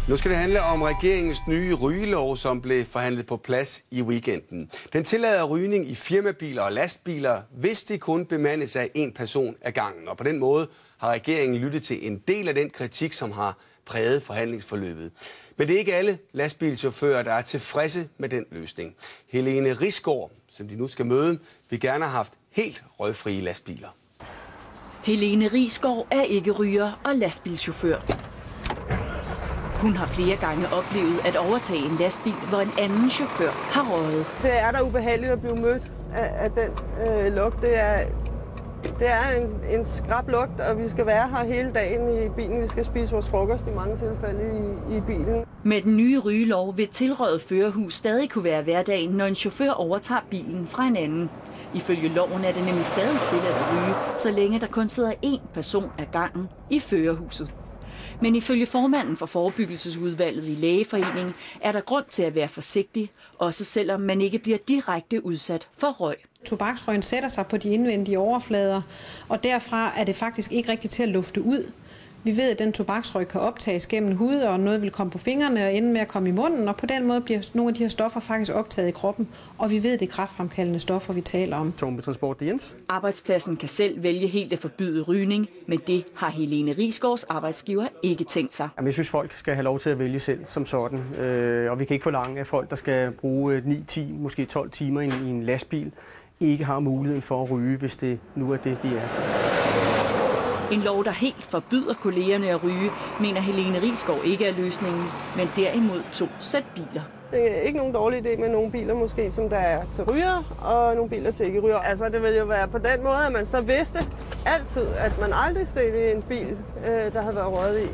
Nu skal det handle om regeringens nye rygelov, som blev forhandlet på plads i weekenden. Den tillader rygning i firmabiler og lastbiler, hvis de kun bemandes af en person ad gangen. Og på den måde har regeringen lyttet til en del af den kritik, som har præget forhandlingsforløbet. Men det er ikke alle lastbilchauffører, der er tilfredse med den løsning. Helene Risgaard, som de nu skal møde, vil gerne have haft helt røgfrie lastbiler. Helene Risgaard er ikke ryger og lastbilchauffør. Hun har flere gange oplevet at overtage en lastbil, hvor en anden chauffør har røget. Det er da ubehageligt at blive mødt af den lugt. Det er en skrab lugt, og vi skal være her hele dagen i bilen. Vi skal spise vores frokost i mange tilfælde i bilen. Med den nye rygelov vil tilrøget førerhus stadig kunne være hverdagen, når en chauffør overtager bilen fra en anden. Ifølge loven er det nemlig stadig tilladt at ryge, så længe der kun sidder én person ad gangen i førerhuset. Men ifølge formanden for forebyggelsesudvalget i Lægeforeningen er der grund til at være forsigtig, også selvom man ikke bliver direkte udsat for røg. Tobaksrøgen sætter sig på de indvendige overflader, og derfra er det faktisk ikke rigtigt til at lufte ud. Vi ved, at den tobaksrøg kan optages gennem hud, og noget vil komme på fingrene og ende med at komme i munden, og på den måde bliver nogle af de her stoffer faktisk optaget i kroppen, og vi ved, at det er kræftfremkaldende stoffer, vi taler om. Transport Jens. Arbejdspladsen kan selv vælge helt at forbyde rygning, men det har Helene Risgaards arbejdsgiver ikke tænkt sig. Jeg synes, folk skal have lov til at vælge selv som sådan, og vi kan ikke forlange, at folk, der skal bruge 9, 10, måske 12 timer i en lastbil, ikke har muligheden for at ryge, hvis det nu er det, de er. En lov, der helt forbyder kollegerne at ryge, mener Helene Risgaard ikke er løsningen, men derimod 2 sæt biler. Det er ikke nogen dårlig idé med nogle biler måske, som der er til ryger, og nogle biler til ikke ryger. Altså det vil jo være på den måde, at man så vidste altid, at man aldrig steg i en bil, der havde været røget i.